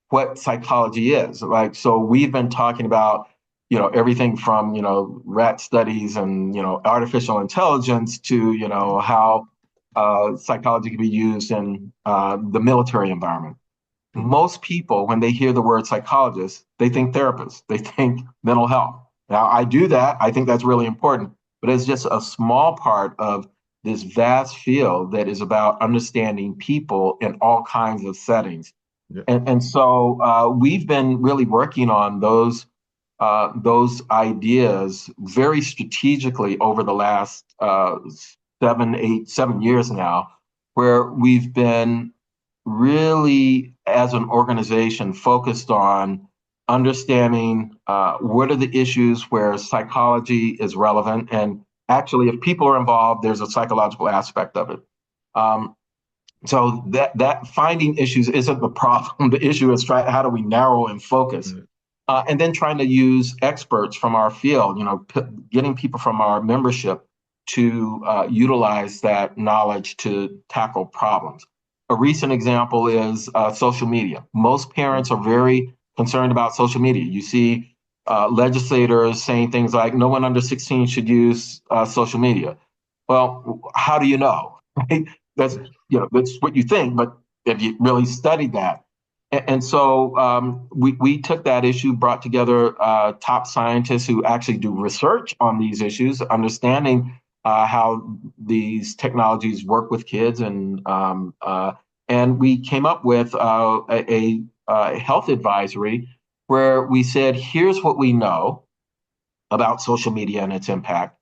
what psychology is. So we've been talking about everything from, rat studies and, artificial intelligence to, how psychology can be used in the military environment. Most people, when they hear the word psychologist, they think therapist, they think mental health. Now, I do that. I think that's really important, but it's just a small part of this vast field that is about understanding people in all kinds of settings. Yeah. And so we've been really working on those ideas very strategically over the last 7 years now, where we've been really, as an organization, focused on understanding what are the issues where psychology is relevant. And actually, if people are involved, there's a psychological aspect of it. So that finding issues isn't the problem. The issue is how do we narrow and focus, and then trying to use experts from our field. Getting people from our membership to utilize that knowledge to tackle problems. A recent example is social media. Most parents are very concerned about social media. You see legislators saying things like, "No one under 16 should use social media." Well, how do you know? Right? That's that's what you think, but have you really studied that? And so we took that issue, brought together top scientists who actually do research on these issues, understanding how these technologies work with kids, and we came up with a health advisory where we said, here's what we know about social media and its impact.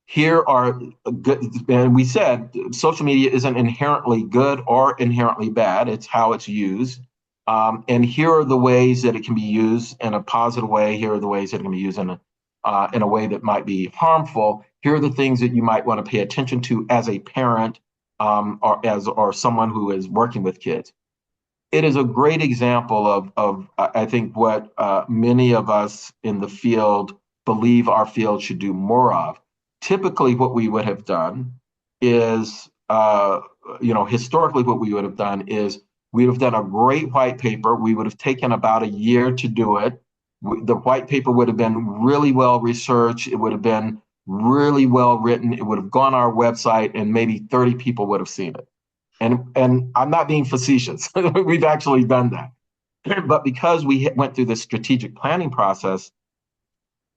Here are good, and we said social media isn't inherently good or inherently bad. It's how it's used. And here are the ways that it can be used in a positive way. Here are the ways that it can be used in a way that might be harmful. Here are the things that you might want to pay attention to as a parent or someone who is working with kids. It is a great example of I think what many of us in the field believe our field should do more of. Typically, what we would have done is, historically, what we would have done is we would have done a great white paper. We would have taken about a year to do it. The white paper would have been really well researched. It would have been really well written. It would have gone on our website, and maybe 30 people would have seen it. And I'm not being facetious. We've actually done that. But because we went through this strategic planning process,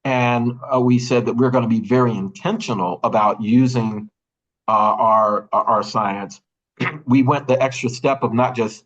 and we said that we're going to be very intentional about using our science, we went the extra step of not just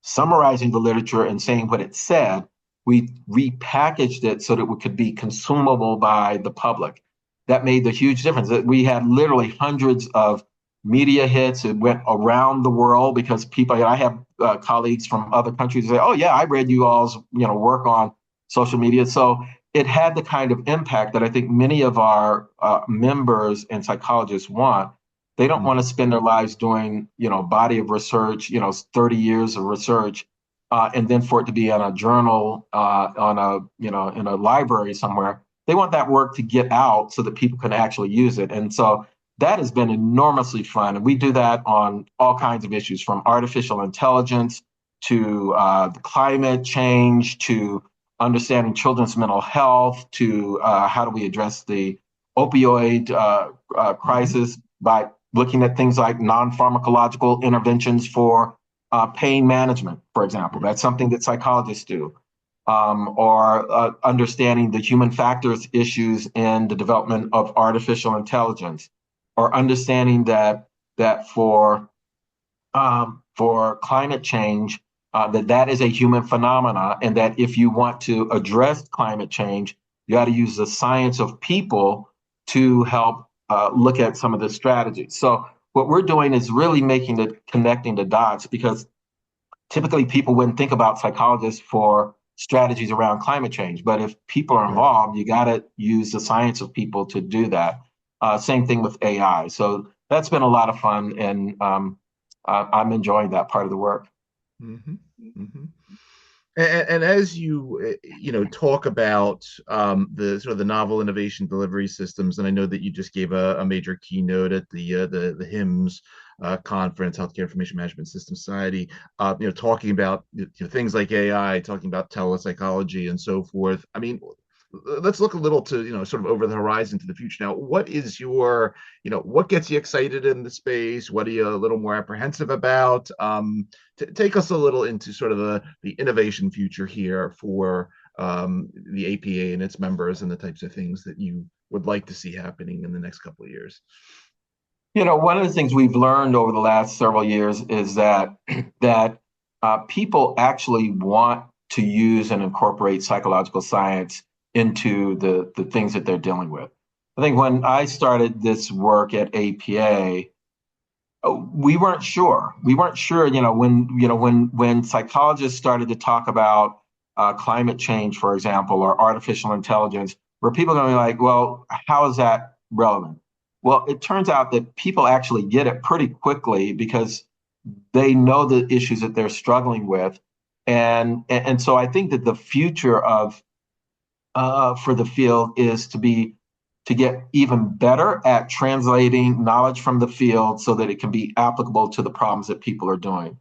summarizing the literature and saying what it said. We repackaged it so that it could be consumable by the public. That made the huge difference. We had literally hundreds of media hits. It went around the world because people, I have colleagues from other countries say, "Oh yeah, I read you all's work on social media." So it had the kind of impact that I think many of our members and psychologists want. They don't want to spend their lives doing body of research, 30 years of research, and then for it to be on a journal, on a in a library somewhere. They want that work to get out so that people can actually use it. And so that has been enormously fun. And we do that on all kinds of issues, from artificial intelligence to the climate change, to understanding children's mental health, to how do we address the opioid crisis by looking at things like non-pharmacological interventions for pain management, for example. That's something that psychologists do. Or understanding the human factors issues in the development of artificial intelligence, or understanding that for climate change, that is a human phenomena, and that if you want to address climate change, you got to use the science of people to help look at some of the strategies. So what we're doing is really connecting the dots, because typically people wouldn't think about psychologists for strategies around climate change. But if people are involved, you got to use the science of people to do that. Same thing with AI. So that's been a lot of fun, and I'm enjoying that part of the work. Mm-hmm. Mm-hmm. And as you talk about the sort of the novel innovation delivery systems, and I know that you just gave a major keynote at the HIMSS conference, Healthcare Information Management System Society, talking about things like AI, talking about telepsychology and so forth. I mean, let's look a little to, sort of over the horizon to the future now. What is your, what gets you excited in the space? What are you a little more apprehensive about? Take us a little into sort of the innovation future here for the APA and its members, and the types of things that you would like to see happening in the next couple of years. One of the things we've learned over the last several years is that that people actually want to use and incorporate psychological science into the things that they're dealing with. I think when I started this work at APA, we weren't sure. We weren't sure, when psychologists started to talk about climate change, for example, or artificial intelligence, were people going to be like, well, how is that relevant? Well, it turns out that people actually get it pretty quickly because they know the issues that they're struggling with. And so I think that the future of for the field is to get even better at translating knowledge from the field so that it can be applicable to the problems that people are doing.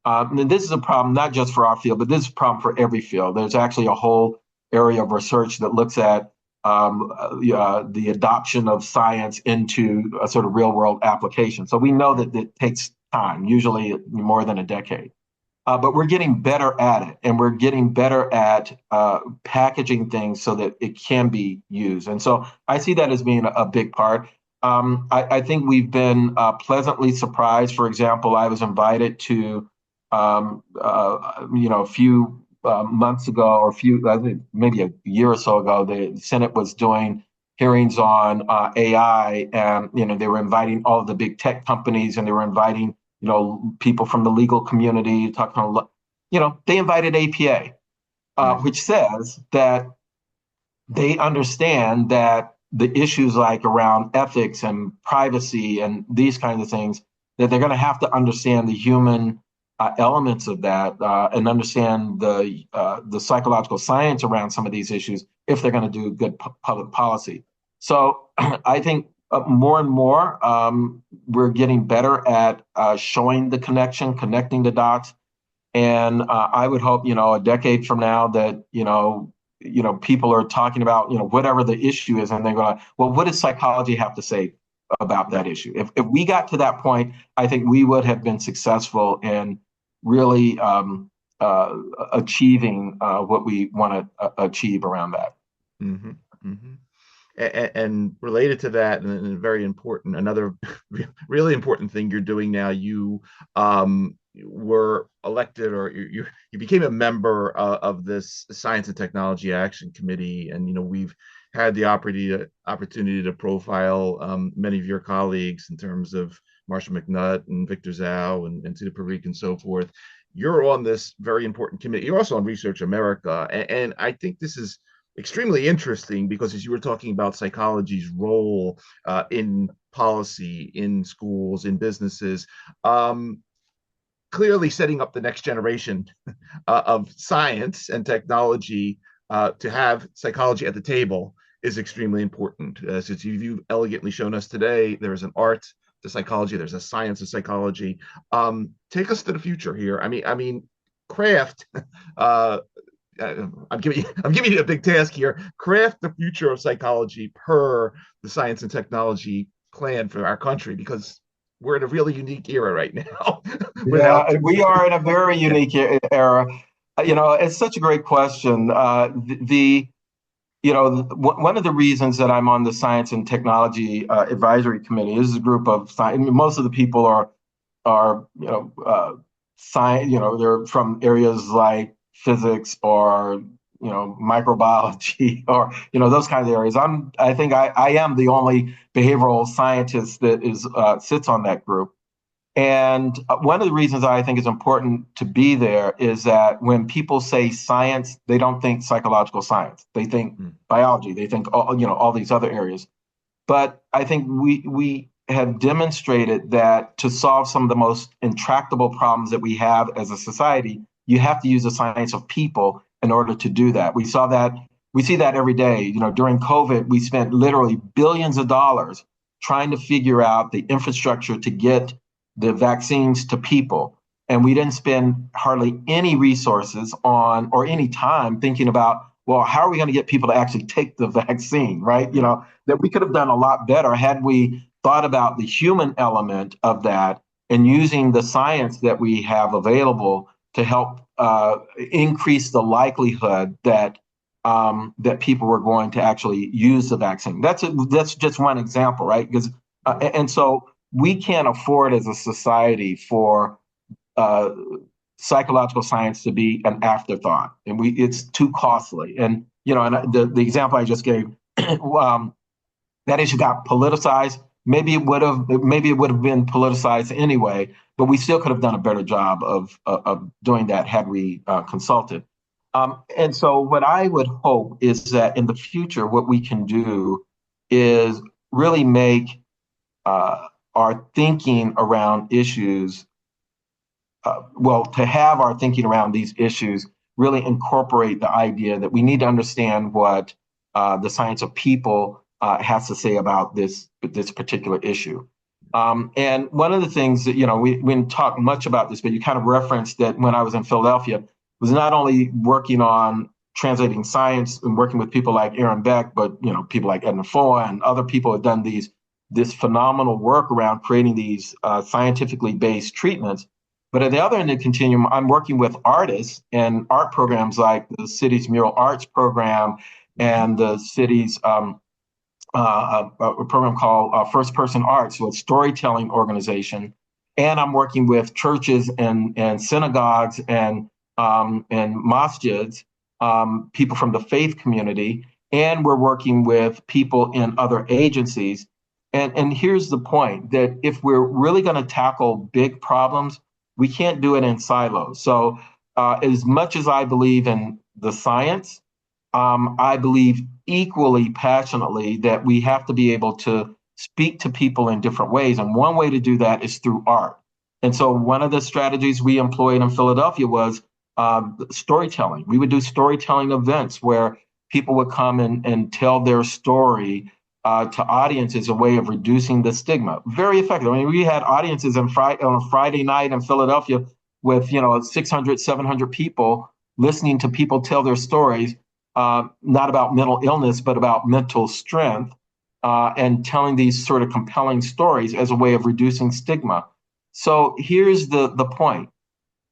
And this is a problem not just for our field, but this is a problem for every field. There's actually a whole area of research that looks at the adoption of science into a sort of real world application. So we know that it takes time, usually more than a decade. But we're getting better at it, and we're getting better at packaging things so that it can be used. And so I see that as being a big part. I think we've been pleasantly surprised. For example, I was invited to, a few months ago, or maybe a year or so ago, the Senate was doing hearings on AI, and they were inviting all of the big tech companies, and they were inviting people from the legal community, they invited APA, which says that they understand that the issues like around ethics and privacy and these kinds of things, that they're going to have to understand the human elements of that and understand the psychological science around some of these issues if they're going to do good public policy. So I think more and more, we're getting better at showing the connection, connecting the dots. And I would hope, a decade from now that, people are talking about, whatever the issue is, and they're going, well, what does psychology have to say about that issue? If we got to that point, I think we would have been successful in really achieving what we want to achieve around that. Mm-hmm. Mm-hmm. And related to that, and very important, another really important thing you're doing now, you were elected, or you became a member of this Science and Technology Action Committee, and we've had the opportunity to profile many of your colleagues in terms of Marshall McNutt and Victor Zhao and Sita Parikh and so forth. You're on this very important committee. You're also on Research America, and I think this is extremely interesting because, as you were talking about psychology's role in policy, in schools, in businesses, clearly setting up the next generation of science and technology to have psychology at the table is extremely important. Since you've elegantly shown us today, there is an art to psychology, there's a science of psychology. Take us to the future here. I mean, craft. I'm giving you a big task here. Craft the future of psychology per the science and technology plan for our country, because we're in a really unique era right now. We are in a very unique era. It's such a great question. One of the reasons that I'm on the Science and Technology Advisory Committee is a group of most of the people are science. They're from areas like physics or microbiology or those kinds of areas. I think I am the only behavioral scientist that sits on that group. And one of the reasons I think it's important to be there is that when people say science, they don't think psychological science. They think biology. They think all these other areas. But I think we have demonstrated that to solve some of the most intractable problems that we have as a society, you have to use the science of people in order to do that. We see that every day. During COVID, we spent literally billions of dollars trying to figure out the infrastructure to get the vaccines to people. And we didn't spend hardly any resources on or any time thinking about, well, how are we going to get people to actually take the vaccine, right? That we could have done a lot better had we thought about the human element of that and using the science that we have available to help increase the likelihood that that people were going to actually use the vaccine. That's just one example, right? Because and so we can't afford as a society for psychological science to be an afterthought, and it's too costly. And and the example I just gave, that issue got politicized. Maybe it would have been politicized anyway, but we still could have done a better job of doing that had we consulted. And so what I would hope is that in the future, what we can do is really make our thinking around issues, to have our thinking around these issues really incorporate the idea that we need to understand what the science of people has to say about this particular issue. And one of the things that, we didn't talk much about this, but you kind of referenced that when I was in Philadelphia, was not only working on translating science and working with people like Beck, but people like Edna Foa and other people have done this phenomenal work around creating these scientifically based treatments. But at the other end of the continuum, I'm working with artists and art programs like the city's mural arts program and the city's a program called First Person Arts, so a storytelling organization. And I'm working with churches and synagogues and masjids, people from the faith community, and we're working with people in other agencies. And here's the point, that if we're really going to tackle big problems, we can't do it in silos. So as much as I believe in the science, I believe equally passionately that we have to be able to speak to people in different ways. And one way to do that is through art. And so one of the strategies we employed in Philadelphia was storytelling. We would do storytelling events where people would come and tell their story to audiences, a way of reducing the stigma. Very effective. I mean, we had audiences on a Friday night in Philadelphia with 600, 700 people listening to people tell their stories, not about mental illness, but about mental strength, and telling these sort of compelling stories as a way of reducing stigma. So here's the point.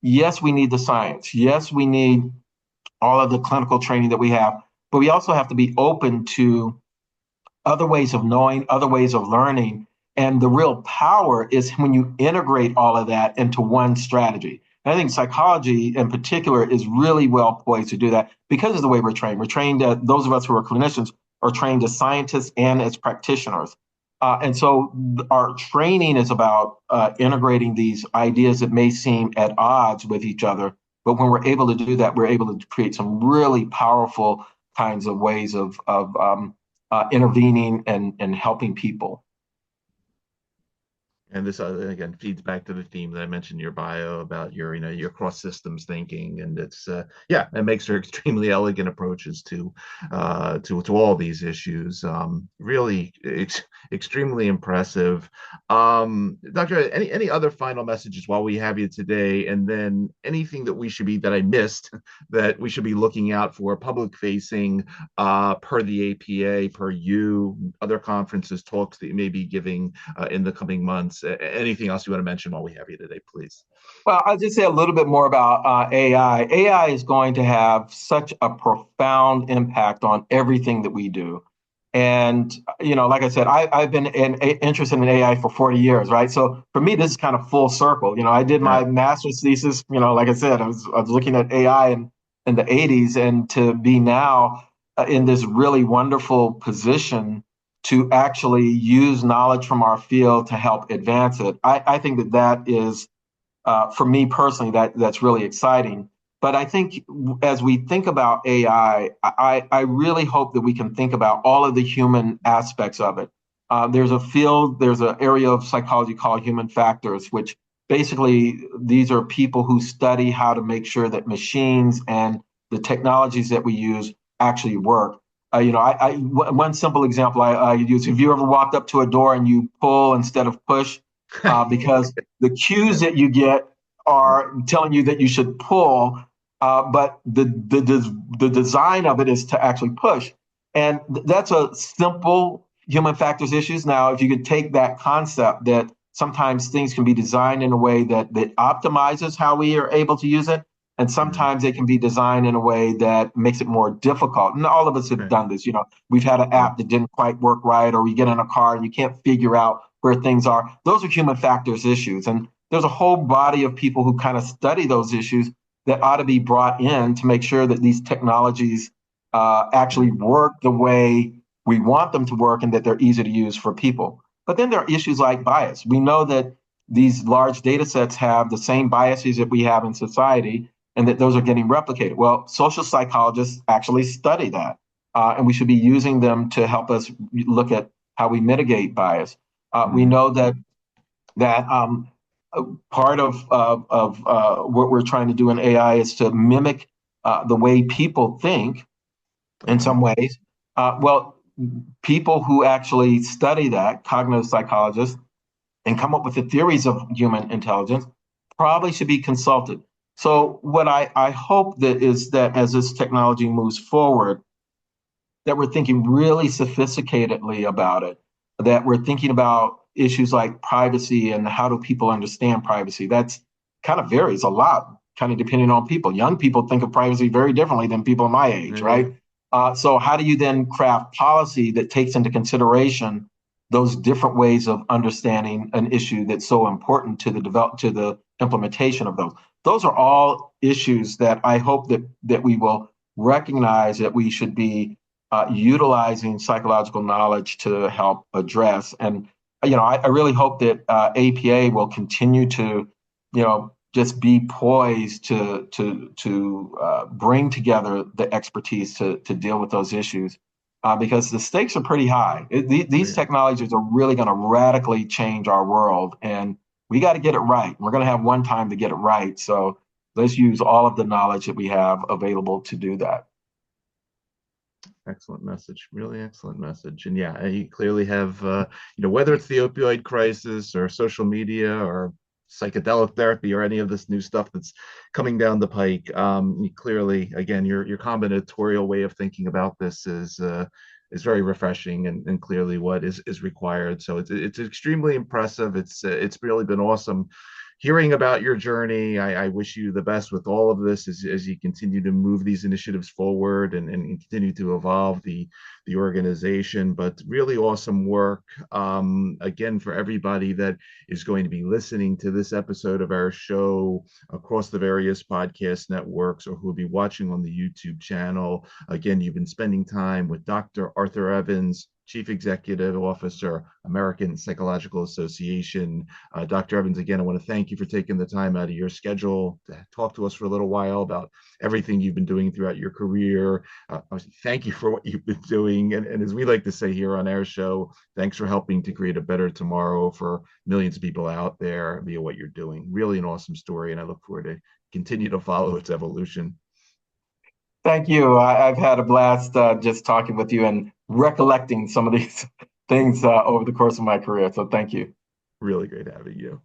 Yes, we need the science. Yes, we need all of the clinical training that we have, but we also have to be open to other ways of knowing, other ways of learning. And the real power is when you integrate all of that into one strategy. And I think psychology in particular is really well poised to do that because of the way we're trained. We're trained, those of us who are clinicians are trained as scientists and as practitioners. And so our training is about integrating these ideas that may seem at odds with each other. But when we're able to do that, we're able to create some really powerful kinds of ways of intervening and helping people. And this again feeds back to the theme that I mentioned in your bio about your cross systems thinking, and it's it makes her extremely elegant approaches to all these issues. Really, it's extremely impressive. Doctor, any other final messages while we have you today, and then anything that I missed that we should be looking out for public facing per the APA, per you, other conferences, talks that you may be giving in the coming months? Anything else you want to mention while we have you today, please? Well, I'll just say a little bit more about AI. AI is going to have such a profound impact on everything that we do. And, like I said, I've been interested in AI for 40 years, right? So for me, this is kind of full circle. I did my master's thesis, like I said, I was looking at AI in the 80s, and to be now in this really wonderful position to actually use knowledge from our field to help advance it. I think that is, for me personally, that's really exciting. But I think as we think about AI, I really hope that we can think about all of the human aspects of it. There's an area of psychology called human factors, which basically these are people who study how to make sure that machines and the technologies that we use actually work. One simple example I use: have you ever walked up to a door and you pull instead of push? Because the cues that you get are telling you that you should pull, but the design of it is to actually push. And that's a simple human factors issues. Now, if you could take that concept that sometimes things can be designed in a way that optimizes how we are able to use it, and sometimes they can be designed in a way that makes it more difficult. And all of us have done this. We've had an app that didn't quite work right, or you get in a car and you can't figure out where things are. Those are human factors issues. And there's a whole body of people who kind of study those issues that ought to be brought in to make sure that these technologies actually work the way we want them to work and that they're easy to use for people. But then there are issues like bias. We know that these large data sets have the same biases that we have in society and that those are getting replicated. Well, social psychologists actually study that, and we should be using them to help us look at how we mitigate bias. We know that part of what we're trying to do in AI is to mimic the way people think in some ways. Well, people who actually study that, cognitive psychologists, and come up with the theories of human intelligence probably should be consulted. So what I hope that is that as this technology moves forward, that we're thinking really sophisticatedly about it, that we're thinking about issues like privacy and how do people understand privacy. That's kind of varies a lot, kind of depending on people. Young people think of privacy very differently than people my age, right? So how do you then craft policy that takes into consideration those different ways of understanding an issue that's so important to the implementation of those? Those are all issues that I hope that we will recognize that we should be utilizing psychological knowledge to help address. And I really hope that APA will continue to, just be poised to bring together the expertise to deal with those issues, because the stakes are pretty high. These technologies are really going to radically change our world, and we got to get it right. We're going to have one time to get it right. So let's use all of the knowledge that we have available to do that. Excellent message, really excellent message. And yeah, you clearly have, whether it's the opioid crisis or social media or psychedelic therapy or any of this new stuff that's coming down the pike, you clearly, again, your combinatorial way of thinking about this is very refreshing and clearly what is required. So it's extremely impressive. It's really been awesome hearing about your journey. I wish you the best with all of this as you continue to move these initiatives forward and continue to evolve the organization. But really awesome work. Again, for everybody that is going to be listening to this episode of our show across the various podcast networks or who will be watching on the YouTube channel, again, you've been spending time with Dr. Arthur Evans, Chief Executive Officer, American Psychological Association. Dr. Evans, again, I want to thank you for taking the time out of your schedule to talk to us for a little while about everything you've been doing throughout your career. Thank you for what you've been doing. And as we like to say here on our show, thanks for helping to create a better tomorrow for millions of people out there via what you're doing. Really an awesome story, and I look forward to continue to follow its evolution. Thank you. I've had a blast just talking with you and recollecting some of these things over the course of my career. So thank you. Really great having you.